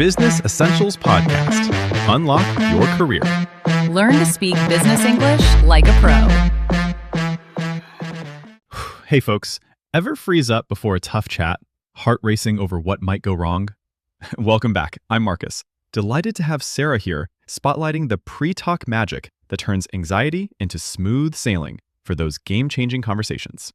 Business Essentials Podcast. Unlock your career. Learn to speak business English like a pro. Hey folks, ever freeze up before a tough chat, heart racing over what might go wrong? Welcome back. I'm Marcus. Delighted to have Sarah here, spotlighting the pre-talk magic that turns anxiety into smooth sailing for those game-changing conversations.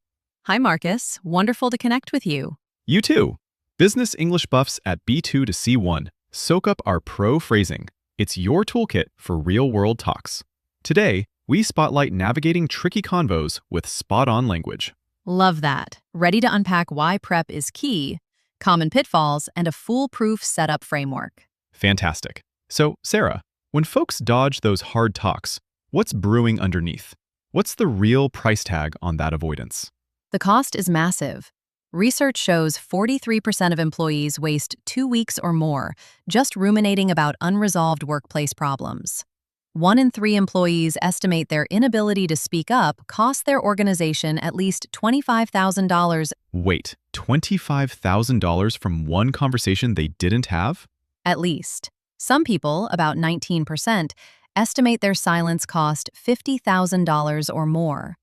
Hi, Marcus. Wonderful to connect with you. You too. Business English buffs at B2 to C1. Soak up our pro phrasing. It's your toolkit for real-world talks. Today, we spotlight navigating tricky convos with spot-on language. Love that. Ready to unpack why prep is key, common pitfalls, and a foolproof setup framework. Fantastic. So, Sarah, when folks dodge those hard talks, what's brewing underneath? What's the real price tag on that avoidance? The cost is massive. Research shows 43% of employees waste 2 weeks or more just ruminating about unresolved workplace problems. 1 in 3 employees estimate their inability to speak up costs their organization at least $25,000. Wait, $25,000 from one conversation they didn't have? At least. Some people, about 19%, estimate their silence cost $50,000 or more.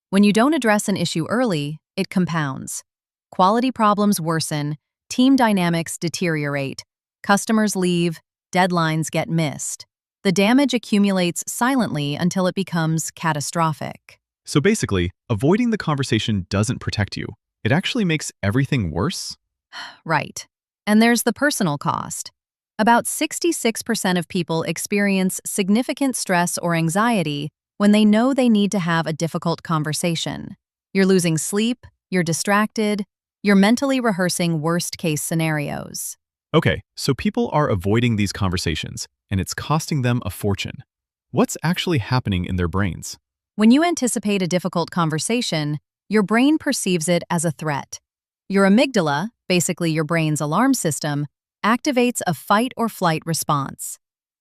When you don't address an issue early, it compounds. Quality problems worsen, team dynamics deteriorate, customers leave, deadlines get missed. The damage accumulates silently until it becomes catastrophic. So basically, avoiding the conversation doesn't protect you. It actually makes everything worse? Right. And there's the personal cost. About 66% of people experience significant stress or anxiety when they know they need to have a difficult conversation. You're losing sleep, you're distracted, you're mentally rehearsing worst-case scenarios. Okay, so people are avoiding these conversations, and it's costing them a fortune. What's actually happening in their brains? When you anticipate a difficult conversation, your brain perceives it as a threat. Your amygdala, basically your brain's alarm system, activates a fight-or-flight response.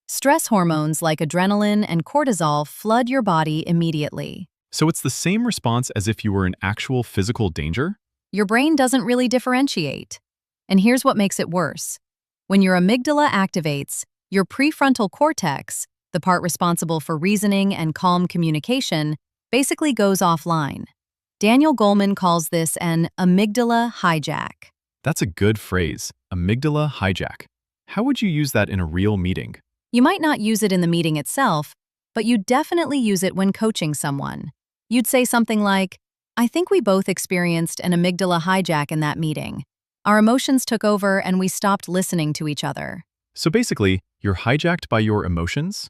Stress hormones like adrenaline and cortisol flood your body immediately. So it's the same response as if you were in actual physical danger? Your brain doesn't really differentiate. And here's what makes it worse. When your amygdala activates, your prefrontal cortex, the part responsible for reasoning and calm communication, basically goes offline. Daniel Goleman calls this an amygdala hijack. That's a good phrase, amygdala hijack. How would you use that in a real meeting? You might not use it in the meeting itself, but you definitely use it when coaching someone. You'd say something like, I think we both experienced an amygdala hijack in that meeting. Our emotions took over and we stopped listening to each other. So basically, you're hijacked by your emotions?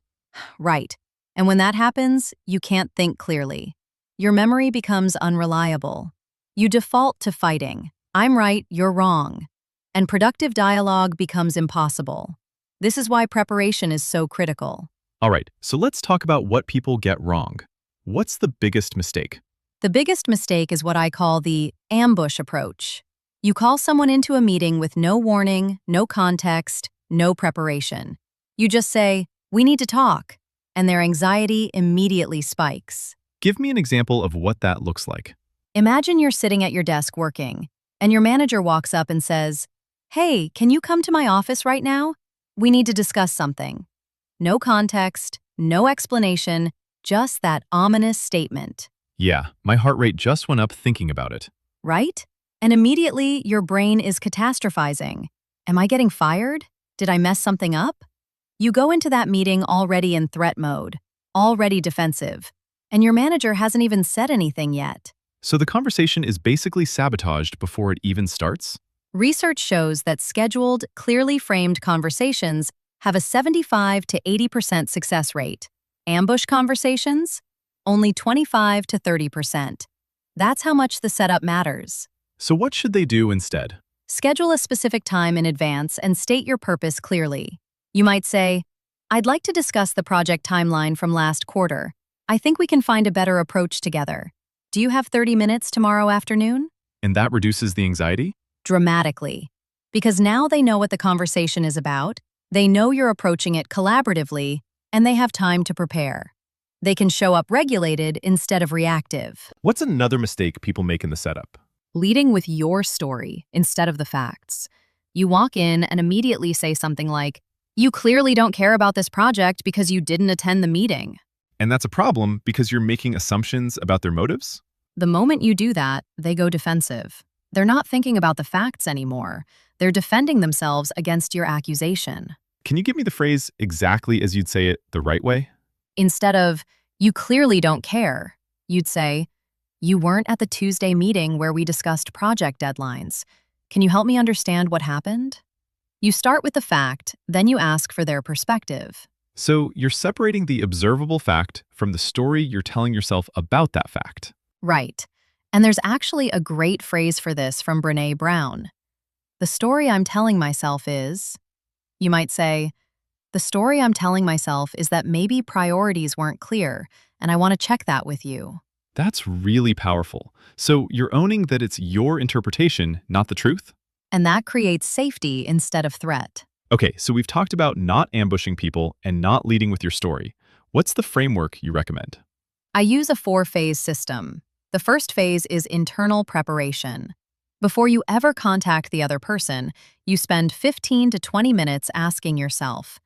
Right. And when that happens, you can't think clearly. Your memory becomes unreliable. You default to fighting. I'm right, you're wrong. And productive dialogue becomes impossible. This is why preparation is so critical. All right, so let's talk about what people get wrong. What's the biggest mistake? The biggest mistake is what I call the ambush approach. You call someone into a meeting with no warning, no context, no preparation. You just say, we need to talk, and their anxiety immediately spikes. Give me an example of what that looks like. Imagine you're sitting at your desk working, and your manager walks up and says, hey, can you come to my office right now? We need to discuss something. No context, no explanation, just that ominous statement. Yeah, my heart rate just went up thinking about it. Right? And immediately, your brain is catastrophizing. Am I getting fired? Did I mess something up? You go into that meeting already in threat mode, already defensive, and your manager hasn't even said anything yet. So the conversation is basically sabotaged before it even starts? Research shows that scheduled, clearly framed conversations have a 75 to 80% success rate. Ambush conversations? Only 25 to 30%. That's how much the setup matters. So what should they do instead? Schedule a specific time in advance and state your purpose clearly. You might say, I'd like to discuss the project timeline from last quarter. I think we can find a better approach together. Do you have 30 minutes tomorrow afternoon? And that reduces the anxiety? Dramatically. Because now they know what the conversation is about, they know you're approaching it collaboratively, and they have time to prepare. They can show up regulated instead of reactive. What's another mistake people make in the setup? Leading with your story instead of the facts. You walk in and immediately say something like, "You clearly don't care about this project because you didn't attend the meeting." And that's a problem because you're making assumptions about their motives? The moment you do that, they go defensive. They're not thinking about the facts anymore. They're defending themselves against your accusation. Can you give me the phrase exactly as you'd say it the right way? Instead of, "You clearly don't care," you'd say, "You weren't at the Tuesday meeting where we discussed project deadlines. Can you help me understand what happened?" You start with the fact, then you ask for their perspective. So you're separating the observable fact from the story you're telling yourself about that fact. Right. And there's actually a great phrase for this from Brené Brown. The story I'm telling myself is, you might say, the story I'm telling myself is that maybe priorities weren't clear, and I want to check that with you. That's really powerful. So you're owning that it's your interpretation, not the truth? And that creates safety instead of threat. Okay, so we've talked about not ambushing people and not leading with your story. What's the framework you recommend? I use a 4-phase system. The first phase is internal preparation. Before you ever contact the other person, you spend 15 to 20 minutes asking yourself,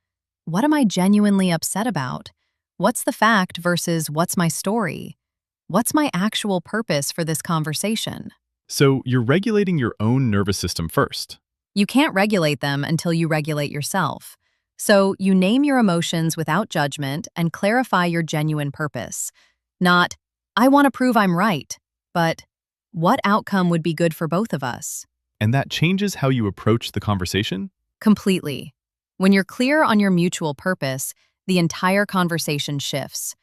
what am I genuinely upset about? What's the fact versus what's my story? What's my actual purpose for this conversation? So you're regulating your own nervous system first. You can't regulate them until you regulate yourself. So you name your emotions without judgment and clarify your genuine purpose. Not, I want to prove I'm right, but what outcome would be good for both of us? And that changes how you approach the conversation? Completely. When you're clear on your mutual purpose, the entire conversation shifts.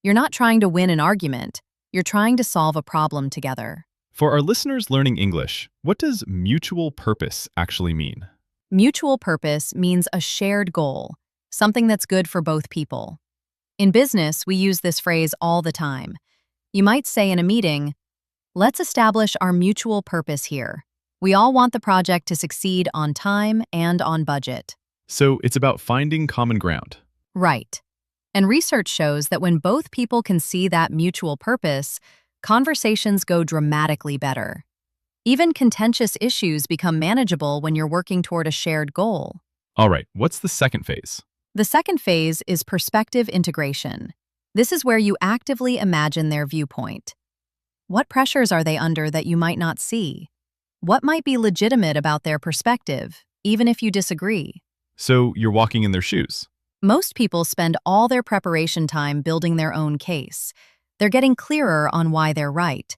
You're not trying to win an argument, you're trying to solve a problem together. For our listeners learning English, what does mutual purpose actually mean? Mutual purpose means a shared goal, something that's good for both people. In business, we use this phrase all the time. You might say in a meeting, let's establish our mutual purpose here. We all want the project to succeed on time and on budget. So it's about finding common ground. Right. And research shows that when both people can see that mutual purpose, conversations go dramatically better. Even contentious issues become manageable when you're working toward a shared goal. All right, what's the second phase? The second phase is perspective integration. This is where you actively imagine their viewpoint. What pressures are they under that you might not see? What might be legitimate about their perspective, even if you disagree? So you're walking in their shoes. Most people spend all their preparation time building their own case. They're getting clearer on why they're right.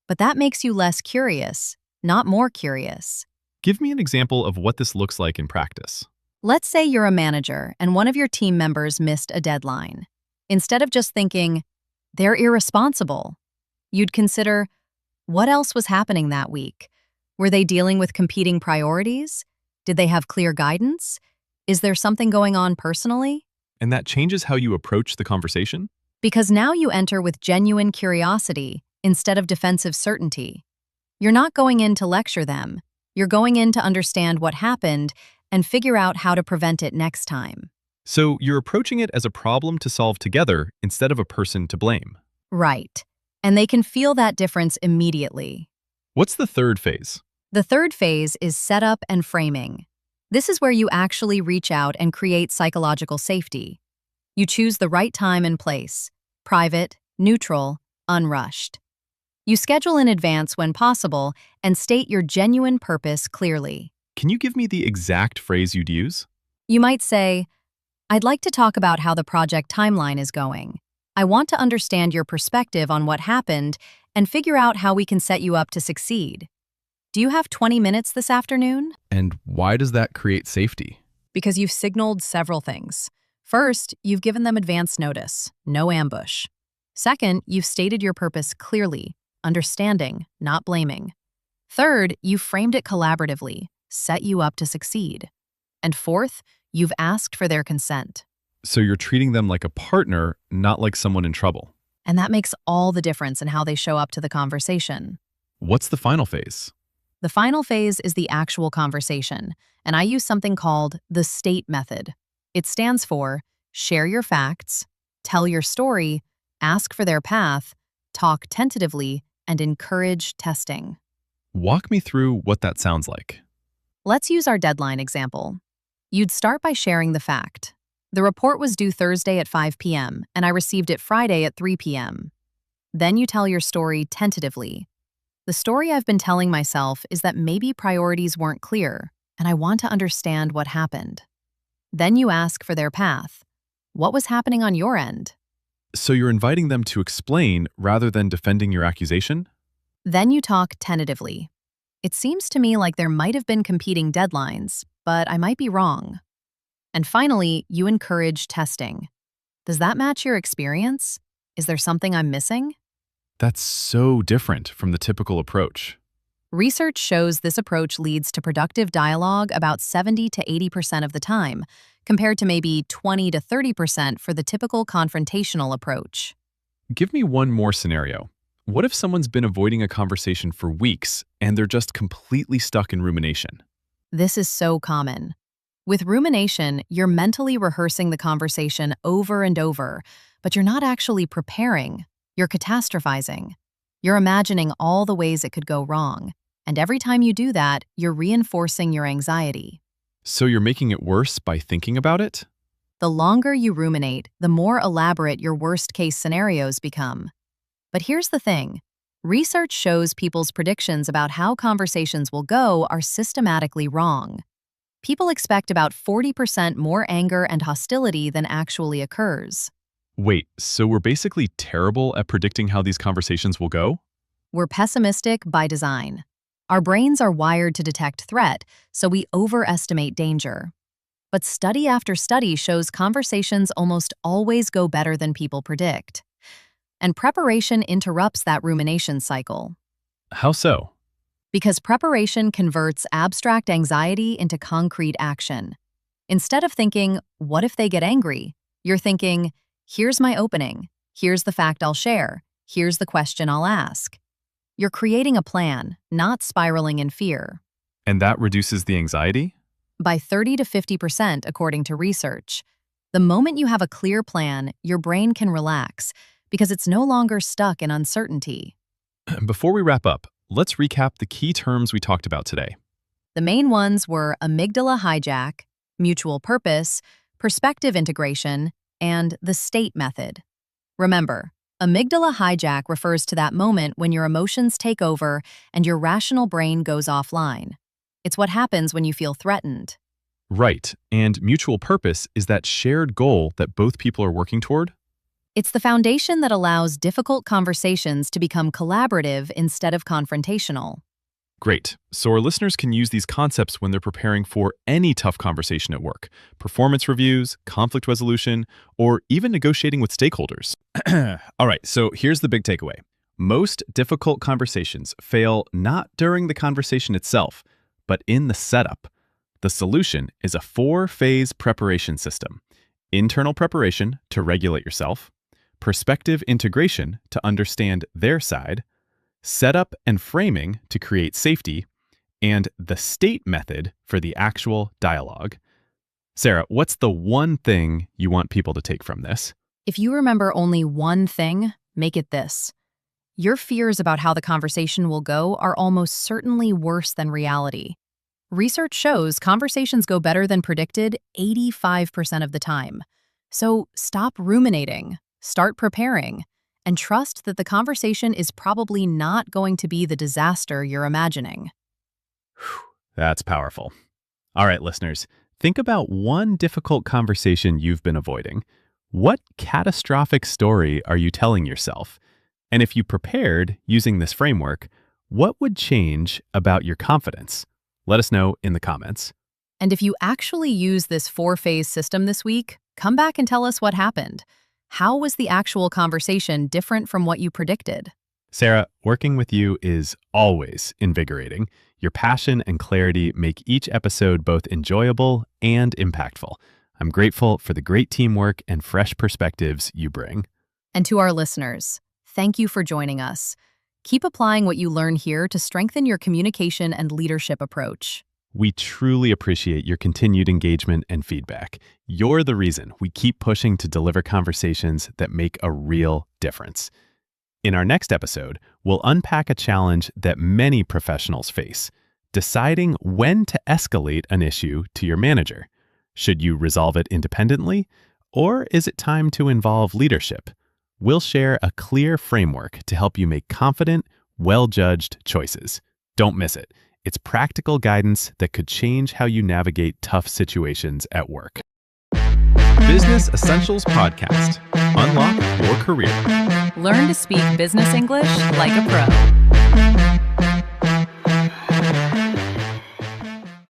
But that makes you less curious, not more curious. Give me an example of what this looks like in practice. Let's say you're a manager and one of your team members missed a deadline. Instead of just thinking, they're irresponsible, you'd consider, what else was happening that week? Were they dealing with competing priorities? Did they have clear guidance? Is there something going on personally? And that changes how you approach the conversation? Because now you enter with genuine curiosity instead of defensive certainty. You're not going in to lecture them. You're going in to understand what happened and figure out how to prevent it next time. So you're approaching it as a problem to solve together instead of a person to blame. Right. And they can feel that difference immediately. What's the third phase? The third phase is setup and framing. This is where you actually reach out and create psychological safety. You choose the right time and place, private, neutral, unrushed. You schedule in advance when possible and state your genuine purpose clearly. Can you give me the exact phrase you'd use? You might say, I'd like to talk about how the project timeline is going. I want to understand your perspective on what happened and figure out how we can set you up to succeed. Do you have 20 minutes this afternoon? And why does that create safety? Because you've signaled several things. First, you've given them advance notice, no ambush. Second, you've stated your purpose clearly, understanding, not blaming. Third, you've framed it collaboratively, set you up to succeed. And fourth, you've asked for their consent. So you're treating them like a partner, not like someone in trouble. And that makes all the difference in how they show up to the conversation. What's the final phase? The final phase is the actual conversation, and I use something called the STATE method. It stands for share your facts, tell your story, ask for their path, talk tentatively, and encourage testing. Walk me through what that sounds like. Let's use our deadline example. You'd start by sharing the fact. The report was due Thursday at 5 p.m., and I received it Friday at 3 p.m. Then you tell your story tentatively. The story I've been telling myself is that maybe priorities weren't clear, and I want to understand what happened. Then you ask for their path. What was happening on your end? So you're inviting them to explain rather than defending your accusation? Then you talk tentatively. It seems to me like there might have been competing deadlines, but I might be wrong. And finally, you encourage testing. Does that match your experience? Is there something I'm missing? That's so different from the typical approach. Research shows this approach leads to productive dialogue about 70 to 80% of the time, compared to maybe 20 to 30% for the typical confrontational approach. Give me one more scenario. What if someone's been avoiding a conversation for weeks and they're just completely stuck in rumination? This is so common. With rumination, you're mentally rehearsing the conversation over and over, but you're not actually preparing. You're catastrophizing. You're imagining all the ways it could go wrong. And every time you do that, you're reinforcing your anxiety. So you're making it worse by thinking about it? The longer you ruminate, the more elaborate your worst-case scenarios become. But here's the thing. Research shows people's predictions about how conversations will go are systematically wrong. People expect about 40% more anger and hostility than actually occurs. Wait, so we're basically terrible at predicting how these conversations will go? We're pessimistic by design. Our brains are wired to detect threat, so we overestimate danger. But study after study shows conversations almost always go better than people predict. And preparation interrupts that rumination cycle. How so? Because preparation converts abstract anxiety into concrete action. Instead of thinking, what if they get angry? You're thinking, here's my opening, here's the fact I'll share, here's the question I'll ask. You're creating a plan, not spiraling in fear. And that reduces the anxiety? By 30 to 50% according to research. The moment you have a clear plan, your brain can relax because it's no longer stuck in uncertainty. Before we wrap up, let's recap the key terms we talked about today. The main ones were amygdala hijack, mutual purpose, perspective integration, and the state method. Remember, amygdala hijack refers to that moment when your emotions take over and your rational brain goes offline. It's what happens when you feel threatened. Right, and mutual purpose is that shared goal that both people are working toward? It's the foundation that allows difficult conversations to become collaborative instead of confrontational. Great. So our listeners can use these concepts when they're preparing for any tough conversation at work, performance reviews, conflict resolution, or even negotiating with stakeholders. All right, so here's the big takeaway. Most difficult conversations fail not during the conversation itself, but in the setup. The solution is a 4-phase preparation system. Internal preparation to regulate yourself, perspective integration to understand their side, setup and framing to create safety, and the state method for the actual dialogue. Sarah, what's the one thing you want people to take from this? If you remember only one thing, make it this. Your fears about how the conversation will go are almost certainly worse than reality. Research shows conversations go better than predicted 85% of the time. So stop ruminating, start preparing, and trust that the conversation is probably not going to be the disaster you're imagining. That's powerful. All right, listeners, think about one difficult conversation you've been avoiding. What catastrophic story are you telling yourself? And if you prepared using this framework, what would change about your confidence? Let us know in the comments. And if you actually use this 4-phase system this week, come back and tell us what happened. How was the actual conversation different from what you predicted? Sarah, working with you is always invigorating. Your passion and clarity make each episode both enjoyable and impactful. I'm grateful for the great teamwork and fresh perspectives you bring. And to our listeners, thank you for joining us. Keep applying what you learn here to strengthen your communication and leadership approach. We truly appreciate your continued engagement and feedback. You're the reason we keep pushing to deliver conversations that make a real difference. In our next episode, we'll unpack a challenge that many professionals face: deciding when to escalate an issue to your manager. Should you resolve it independently, or is it time to involve leadership? We'll share a clear framework to help you make confident, well-judged choices. Don't miss it. It's practical guidance that could change how you navigate tough situations at work. Business Essentials Podcast. Unlock your career. Learn to speak business English like a pro.